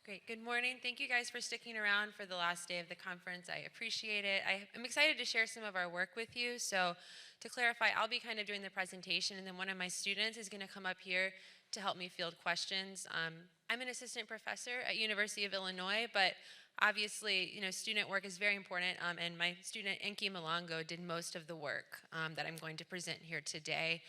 Great. Good morning. Thank you guys for sticking around for the last day of the conference. I appreciate it. I'm excited to share some of our work with you. So to clarify, I'll be kind of doing the presentation, and then one of my students is going to come up here to help me field questions. I'm an assistant professor at University of Illinois, but obviously, student work is very important, and my student Enky Mhlongo did most of the work that I'm going to present here today.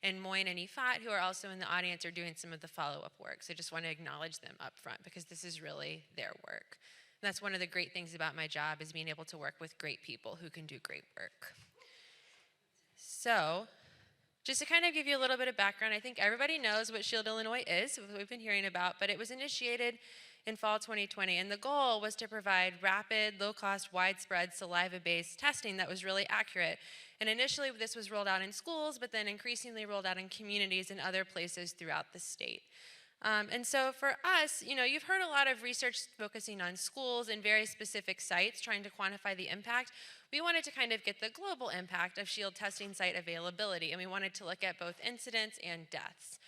And Moin and Ifat, who are also in the audience, are doing some of the follow-up work. So I just want to acknowledge them up front because this is really their work. And that's one of the great things about my job, is being able to work with great people who can do great work. So just to kind of give you a little bit of background, I think everybody knows what SHIELD Illinois is, what we've been hearing about, but it was initiated in fall 2020, and the goal was to provide rapid, low-cost, widespread saliva-based testing that was really accurate. And initially, this was rolled out in schools, but then increasingly rolled out in communities and other places throughout the state. And so for us, you've heard a lot of research focusing on schools and very specific sites trying to quantify the impact. We wanted to kind of get the global impact of SHIELD testing site availability, and we wanted to look at both incidence and deaths.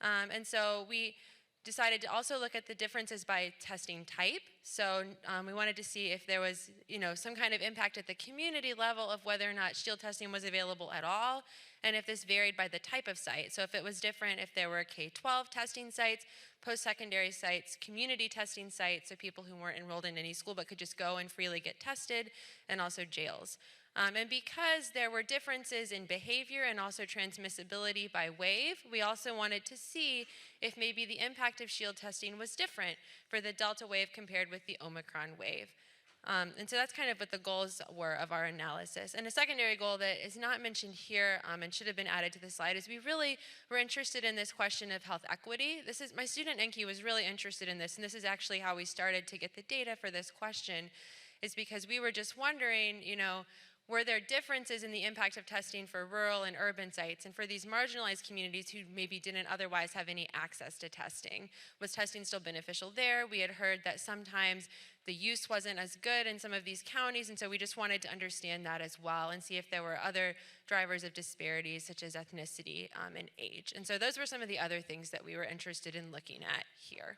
And so we decided to also look at the differences by testing type. So we wanted to see if there was, some kind of impact at the community level of whether or not SHIELD testing was available at all, and if this varied by the type of site. So if it was different, if there were K-12 testing sites, post-secondary sites, community testing sites, so people who weren't enrolled in any school but could just go and freely get tested, and also jails. And because there were differences in behavior and also transmissibility by wave, we also wanted to see if maybe the impact of SHIELD testing was different for the Delta wave compared with the Omicron wave. And so that's kind of what the goals were of our analysis. And a secondary goal that is not mentioned here and should have been added to the slide is we really were interested in this question of health equity. My student Enky was really interested in this, and this is actually how we started to get the data for this question, is because we were just wondering, were there differences in the impact of testing for rural and urban sites and for these marginalized communities who maybe didn't otherwise have any access to testing? Was testing still beneficial there? We had heard that sometimes the use wasn't as good in some of these counties, and so we just wanted to understand that as well and see if there were other drivers of disparities such as ethnicity and age. And so those were some of the other things that we were interested in looking at here.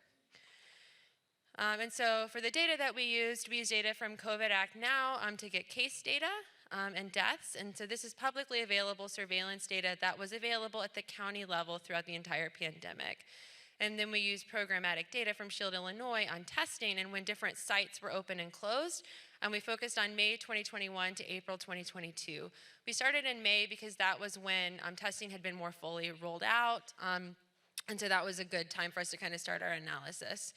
And so for the data that we used data from COVID Act Now to get case data and deaths. And so this is publicly available surveillance data that was available at the county level throughout the entire pandemic. And then we used programmatic data from SHIELD Illinois on testing and when different sites were open and closed. And we focused on May 2021 to April 2022. We started in May because that was when testing had been more fully rolled out. And so that was a good time for us to kind of start our analysis.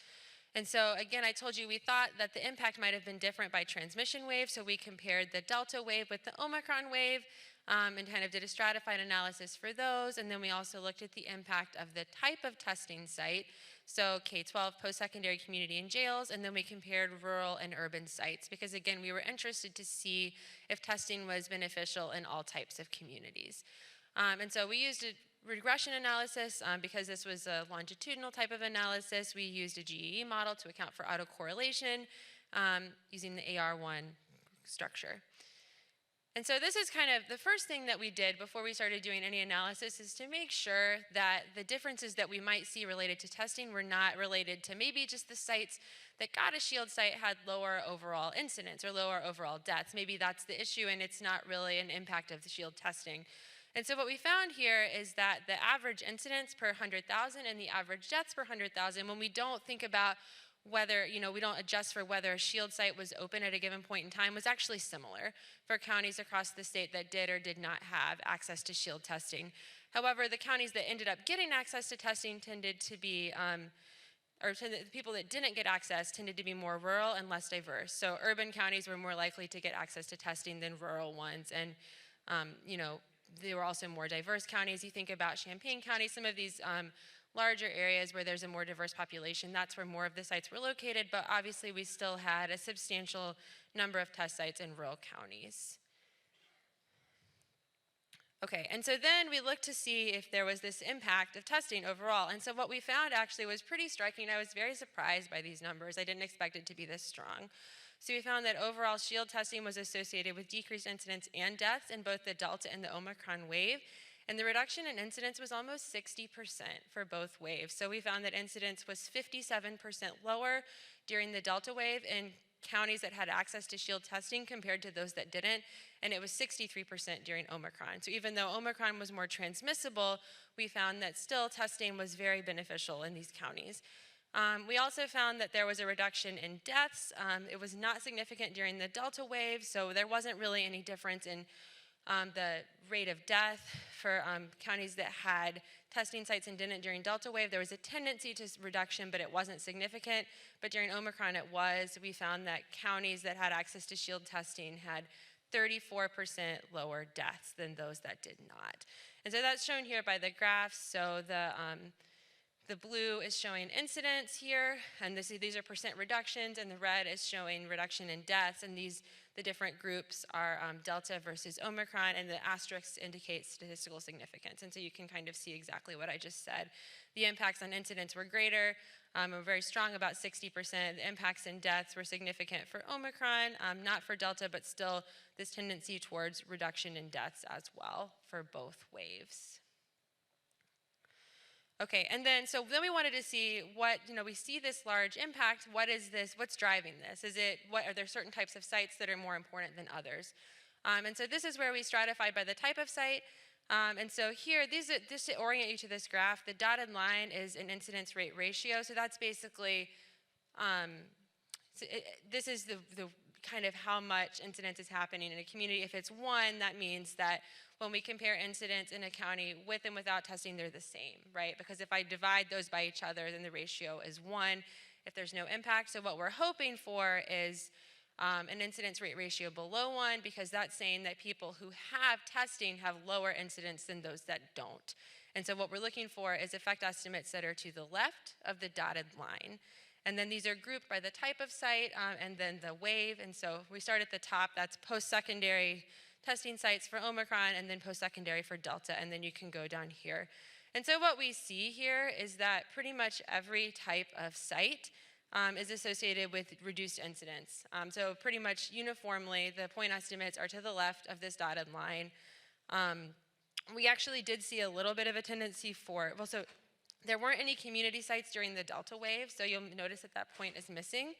And so again, I told you we thought that the impact might have been different by transmission wave, so we compared the Delta wave with the Omicron wave and kind of did a stratified analysis for those. And then we also looked at the impact of the type of testing site, so K-12, post-secondary, community, and jails, and then we compared rural and urban sites because again, we were interested to see if testing was beneficial in all types of communities. And so we used a regression analysis, because this was a longitudinal type of analysis, we used a GEE model to account for autocorrelation using the AR1 structure. And so this is kind of the first thing that we did before we started doing any analysis, is to make sure that the differences that we might see related to testing were not related to maybe just the sites that got a SHIELD site had lower overall incidence or lower overall deaths. Maybe that's the issue and it's not really an impact of the SHIELD testing. And so what we found here is that the average incidence per 100,000 and the average deaths per 100,000, when we don't think about whether, we don't adjust for whether a SHIELD site was open at a given point in time, was actually similar for counties across the state that did or did not have access to SHIELD testing. However, the counties that ended up getting access to testing tended to be, the people that didn't get access tended to be more rural and less diverse. So urban counties were more likely to get access to testing than rural ones. And, they were also more diverse counties. You think about Champaign County, some of these larger areas where there's a more diverse population, that's where more of the sites were located, but obviously we still had a substantial number of test sites in rural counties. Okay, and so then we looked to see if there was this impact of testing overall. And so what we found actually was pretty striking. I was very surprised by these numbers. I didn't expect it to be this strong. So we found that overall SHIELD testing was associated with decreased incidence and deaths in both the Delta and the Omicron wave. And the reduction in incidence was almost 60% for both waves. So we found that incidence was 57% lower during the Delta wave in counties that had access to shield testing compared to those that didn't, and it was 63% during Omicron. So even though Omicron was more transmissible, we found that still testing was very beneficial in these counties. We also found that there was a reduction in deaths. It was not significant during the Delta wave, so there wasn't really any difference in the rate of death for counties that had testing sites and didn't during Delta wave. There was a tendency to reduction, but it wasn't significant. But during Omicron, it was. We found that counties that had access to shield testing had 34% lower deaths than those that did not. And so that's shown here by the graphs. So the blue is showing incidence here, and these are percent reductions, and the red is showing reduction in deaths, and the different groups are Delta versus Omicron, and the asterisk indicates statistical significance. And so you can kind of see exactly what I just said. The impacts on incidence were greater, were very strong, about 60%. The impacts in deaths were significant for Omicron, not for Delta, but still this tendency towards reduction in deaths as well for both waves. Okay, and then we wanted to see what, we see this large impact. What is this? What's driving this? Are there certain types of sites that are more important than others? And so this is where we stratified by the type of site. And so here, just to orient you to this graph, the dotted line is an incidence rate ratio. So that's basically, this is the kind of how much incidence is happening in a community. If it's 1, that means that when we compare incidence in a county with and without testing, they're the same, right? Because if I divide those by each other, then the ratio is 1 if there's no impact. So what we're hoping for is an incidence rate ratio below 1, because that's saying that people who have testing have lower incidence than those that don't. And so what we're looking for is effect estimates that are to the left of the dotted line. And then these are grouped by the type of site and then the wave. And so we start at the top, that's post-secondary testing sites for Omicron, and then post-secondary for Delta, and then you can go down here. And so what we see here is that pretty much every type of site is associated with reduced incidence. So pretty much uniformly, the point estimates are to the left of this dotted line. We actually did see a little bit of a tendency so there weren't any community sites during the Delta wave, so you'll notice that that point is missing.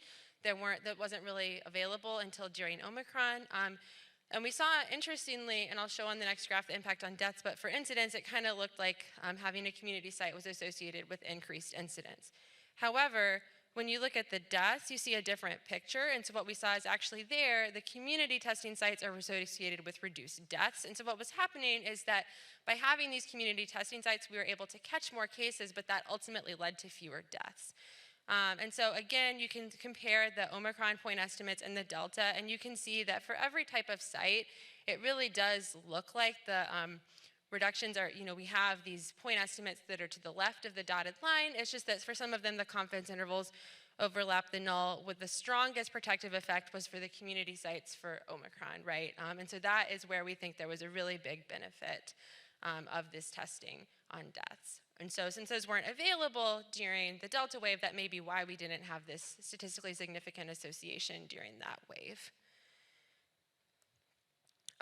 That wasn't really available until during Omicron. And we saw, interestingly, and I'll show on the next graph the impact on deaths, but for incidence, it kind of looked like having a community site was associated with increased incidence. However, when you look at the deaths, you see a different picture. And so what we saw is actually the community testing sites are associated with reduced deaths. And so what was happening is that by having these community testing sites, we were able to catch more cases, but that ultimately led to fewer deaths. And so again, you can compare the Omicron point estimates and the Delta, and you can see that for every type of site, it really does look like the reductions are, we have these point estimates that are to the left of the dotted line. It's just that for some of them, the confidence intervals overlap the null. With the strongest protective effect was for the community sites for Omicron, right? And so that is where we think there was a really big benefit of this testing on deaths. And so since those weren't available during the Delta wave, that may be why we didn't have this statistically significant association during that wave.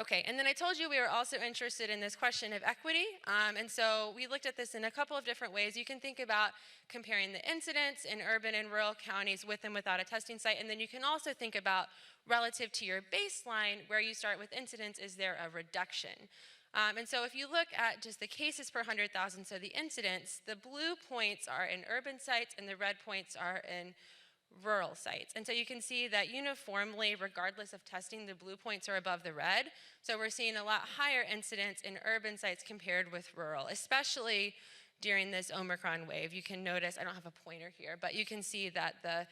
Okay, and then I told you we were also interested in this question of equity. And so we looked at this in a couple of different ways. You can think about comparing the incidence in urban and rural counties with and without a testing site. And then you can also think about relative to your baseline, where you start with incidence, is there a reduction? And so if you look at just the cases per 100,000, so the incidence, the blue points are in urban sites and the red points are in rural sites. And so you can see that uniformly, regardless of testing, the blue points are above the red. So we're seeing a lot higher incidence in urban sites compared with rural, especially during this Omicron wave. You can notice, I don't have a pointer here, but you can see that the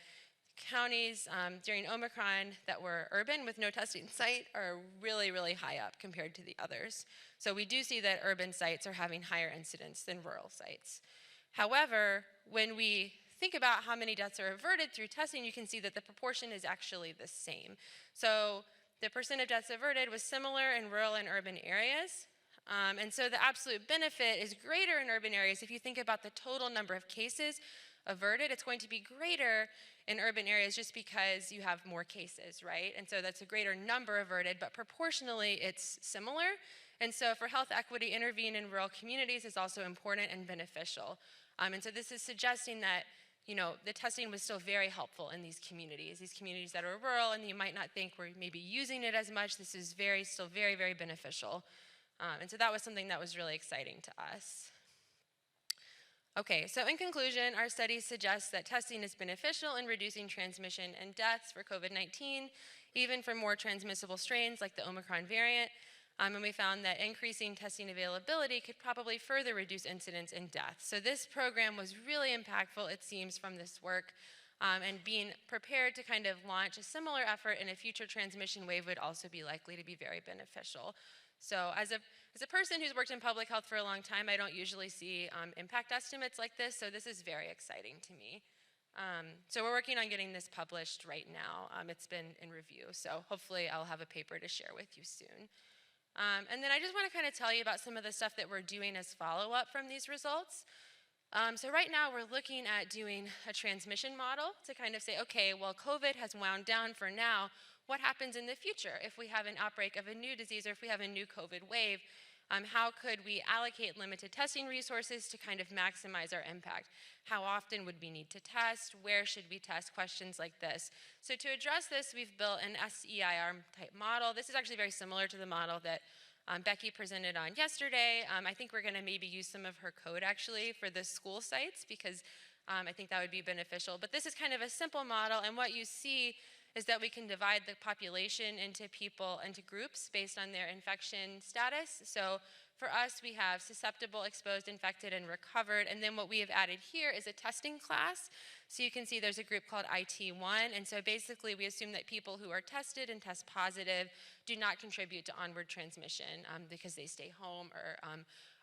counties during Omicron that were urban with no testing site are really, really high up compared to the others. So we do see that urban sites are having higher incidence than rural sites. However, when we think about how many deaths are averted through testing, you can see that the proportion is actually the same. So the percent of deaths averted was similar in rural and urban areas. And so the absolute benefit is greater in urban areas. If you think about the total number of cases averted, it's going to be greater in urban areas just because you have more cases, right? And so that's a greater number averted, but proportionally it's similar. And so for health equity, intervene in rural communities is also important and beneficial. And so this is suggesting that the testing was still very helpful in these communities that are rural and you might not think we're maybe using it as much. This is still very, very beneficial. And so that was something that was really exciting to us. Okay, so in conclusion, our studies suggest that testing is beneficial in reducing transmission and deaths for COVID-19, even for more transmissible strains like the Omicron variant. And we found that increasing testing availability could probably further reduce incidence and deaths. So this program was really impactful, it seems, from this work. And being prepared to kind of launch a similar effort in a future transmission wave would also be likely to be very beneficial. So as a person who's worked in public health for a long time, I don't usually see impact estimates like this, so this is very exciting to me. So we're working on getting this published right now. It's been in review, so hopefully I'll have a paper to share with you soon. And then I just want to kind of tell you about some of the stuff that we're doing as follow-up from these results. So right now we're looking at doing a transmission model to kind of say, okay, well, COVID has wound down for now. What happens in the future if we have an outbreak of a new disease or if we have a new COVID wave? How could we allocate limited testing resources to kind of maximize our impact? How often would we need to test? Where should we test? Questions like this. So to address this, we've built an SEIR type model. This is actually very similar to the model that Becky presented on yesterday. I think we're going to maybe use some of her code actually for the school sites because I think that would be beneficial. But this is kind of a simple model, and what you see is that we can divide the population into groups based on their infection status. So for us, we have susceptible, exposed, infected, and recovered. And then what we have added here is a testing class. So you can see there's a group called IT1. And so basically, we assume that people who are tested and test positive do not contribute to onward transmission because they stay home or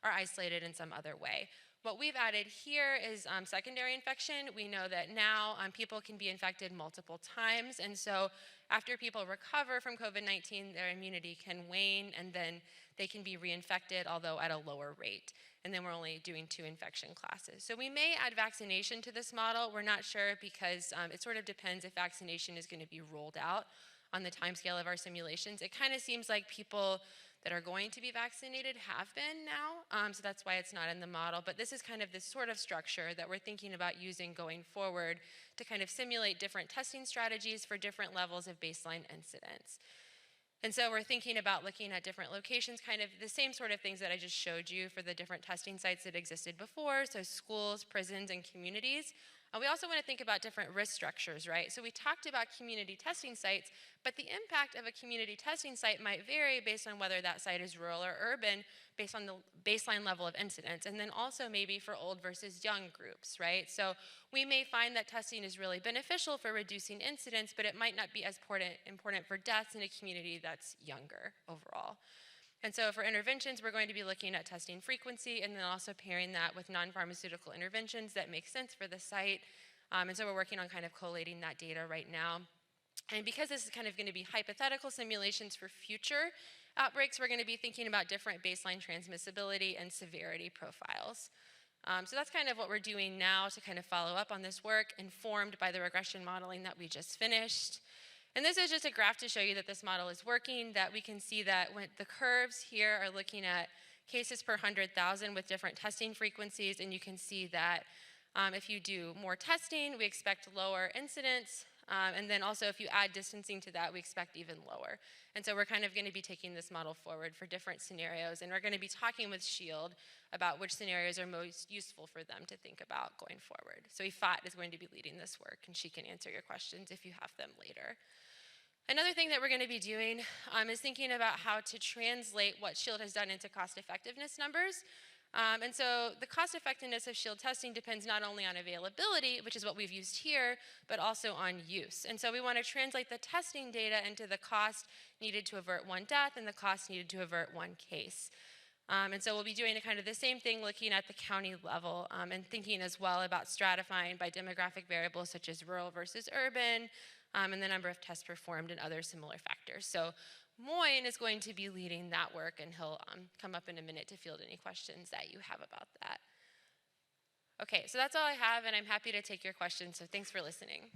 are isolated in some other way. What we've added here is secondary infection. We know that now people can be infected multiple times, and so after people recover from COVID-19, their immunity can wane, and then they can be reinfected, although at a lower rate. And then we're only doing 2 infection classes. So we may add vaccination to this model. We're not sure because it sort of depends if vaccination is going to be rolled out on the timescale of our simulations. It kind of seems like people that are going to be vaccinated have been now, so that's why it's not in the model. But this is kind of this sort of structure that we're thinking about using going forward to kind of simulate different testing strategies for different levels of baseline incidence. And so we're thinking about looking at different locations, kind of the same sort of things that I just showed you for the different testing sites that existed before, so schools, prisons, and communities. We also want to think about different risk structures, right? So we talked about community testing sites, but the impact of a community testing site might vary based on whether that site is rural or urban, based on the baseline level of incidence, and then also maybe for old versus young groups, right? So we may find that testing is really beneficial for reducing incidence, but it might not be as important for deaths in a community that's younger overall. And so for interventions, we're going to be looking at testing frequency and then also pairing that with non-pharmaceutical interventions that make sense for the site. And so we're working on kind of collating that data right now. And because this is kind of going to be hypothetical simulations for future outbreaks, we're going to be thinking about different baseline transmissibility and severity profiles. So that's kind of what we're doing now to kind of follow up on this work, informed by the regression modeling that we just finished. And this is just a graph to show you that this model is working, that we can see that when the curves here are looking at cases per 100,000 with different testing frequencies, and you can see that if you do more testing, we expect lower incidence, and then also if you add distancing to that, we expect even lower. And so we're kind of going to be taking this model forward for different scenarios, and we're going to be talking with SHIELD about which scenarios are most useful for them to think about going forward. So Ifat is going to be leading this work, and she can answer your questions if you have them later. Another thing that we're going to be doing is thinking about how to translate what SHIELD has done into cost effectiveness numbers. And so the cost effectiveness of SHIELD testing depends not only on availability, which is what we've used here, but also on use. And so we want to translate the testing data into the cost needed to avert 1 death and the cost needed to avert 1 case. And so we'll be doing kind of the same thing, looking at the county level and thinking as well about stratifying by demographic variables such as rural versus urban, and the number of tests performed and other similar factors. So Moin is going to be leading that work, and he'll come up in a minute to field any questions that you have about that. Okay, so that's all I have, and I'm happy to take your questions, so thanks for listening.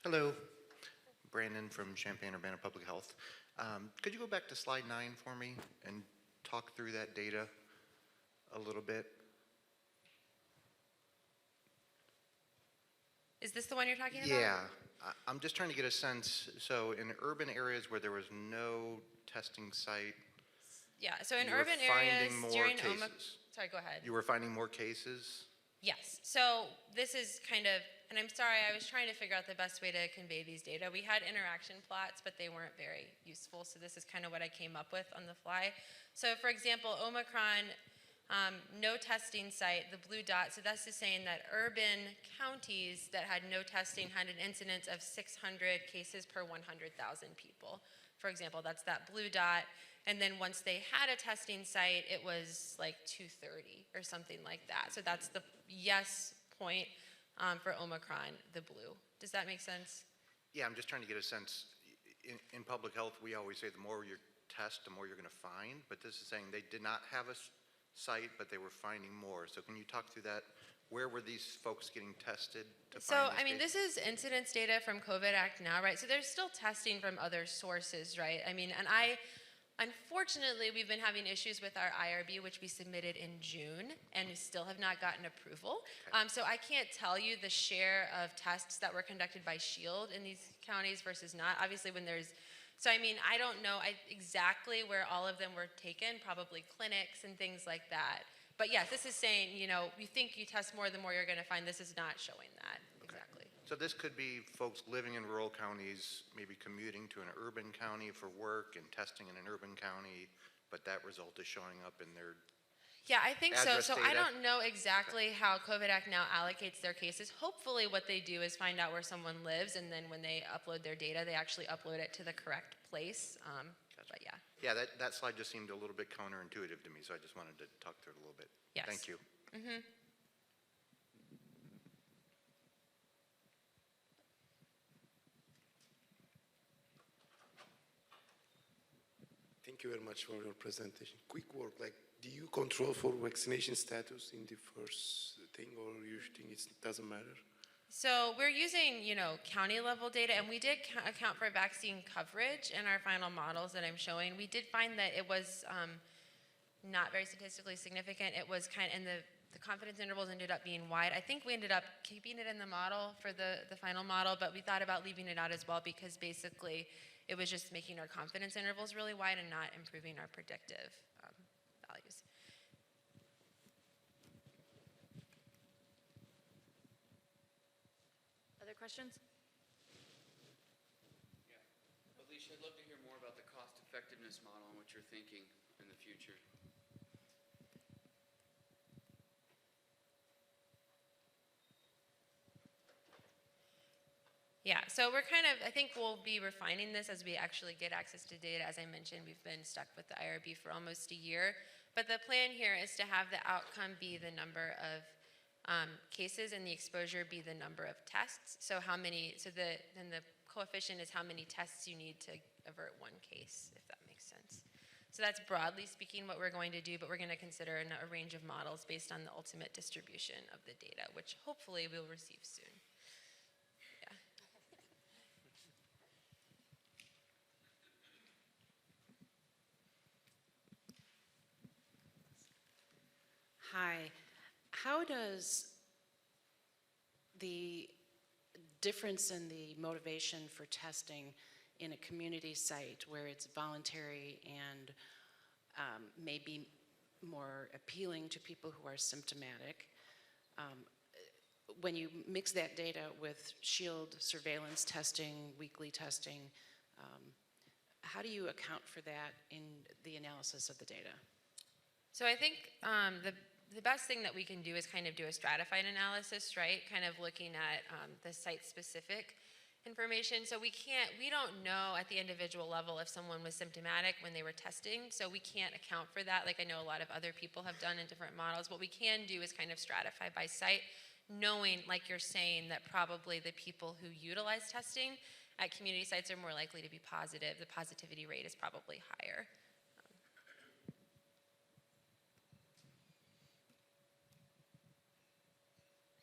Hello, Brandon from Champaign-Urbana Public Health. Could you go back to slide 9 for me and talk through that data a little bit? Is this the one you're talking about? Yeah, I'm just trying to get a sense. So in urban areas where there was no testing site, Yeah, so in you were urban areas finding more during cases. Sorry, go ahead. You were finding more cases? Yes. So this is kind of, and I'm sorry, I was trying to figure out the best way to convey these data. We had interaction plots, but they weren't very useful. So this is kind of what I came up with on the fly. So for example, Omicron, no testing site, the blue dot. So that's just saying that urban counties that had no testing had an incidence of 600 cases per 100,000 people. For example, that's that blue dot. And then once they had a testing site, it was like 230 or something like that. So that's the yes point for Omicron, the blue. Does that make sense? Yeah, I'm just trying to get a sense. In public health, we always say the more you test, the more you're going to find. But this is saying they did not have a site, but they were finding more. So can you talk through that? Where were these folks getting tested to find So, I mean, this is incidence data from COVID Act now, right? So there's still testing from other sources, right? I mean, and unfortunately, we've been having issues with our IRB, which we submitted in June, and we still have not gotten approval. Okay. So I can't tell you the share of tests that were conducted by SHIELD in these counties versus not. Obviously, when there's, so I mean, I don't know exactly where all of them were taken, probably clinics and things like that. But yes, this is saying, you know, you think you test more, the more you're going to find. This is not showing that exactly. So this could be folks living in rural counties, maybe commuting to an urban county for work and testing in an urban county, but that result is showing up in their Yeah, I think so. address So I data? don't know exactly how COVID Act now allocates their cases. Hopefully what they do is find out where someone lives, and then when they upload their data, they actually upload it to the correct place. But yeah. Yeah, that slide just seemed a little bit counterintuitive to me, so I just wanted to talk through it a little bit. Yes. Thank you. Mm-hmm. Thank you very much for your presentation. Quick work, like, do you control for vaccination status in the first thing, or you think it doesn't matter? So we're using, you know, county level data, and we did account for vaccine coverage in our final models that I'm showing. We did find that it was not very statistically significant. It was kind of, and the confidence intervals ended up being wide. I think we ended up keeping it in the model for the final model, but we thought about leaving it out as well because basically it was just making our confidence intervals really wide and not improving our predictive values. Other questions? Yeah. Alicia, I'd love to hear more about the cost effectiveness model and what you're thinking in the future. Yeah, so we're kind of, I think we'll be refining this as we actually get access to data. As I mentioned, we've been stuck with the IRB for almost a year. But the plan here is to have the outcome be the number of cases and the exposure be the number of tests. So how many, then the coefficient is how many tests you need to avert one case, if that makes sense. So that's broadly speaking what we're going to do, but we're going to consider a range of models based on the ultimate distribution of the data, which hopefully we'll receive soon. Hi. How does the difference in the motivation for testing in a community site where it's voluntary and maybe more appealing to people who are symptomatic, when you mix that data with SHIELD surveillance testing, weekly testing, how do you account for that in the analysis of the data? So I think the best thing that we can do is kind of do a stratified analysis, right? Kind of looking at the site-specific information. So we don't know at the individual level if someone was symptomatic when they were testing, so we can't account for that like I know a lot of other people have done in different models. What we can do is kind of stratify by site, knowing, like you're saying, that probably the people who utilize testing at community sites are more likely to be positive. The positivity rate is probably higher.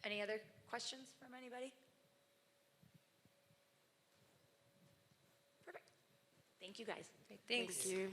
Any other questions from anybody? Thank you, guys. Thanks. Thank you.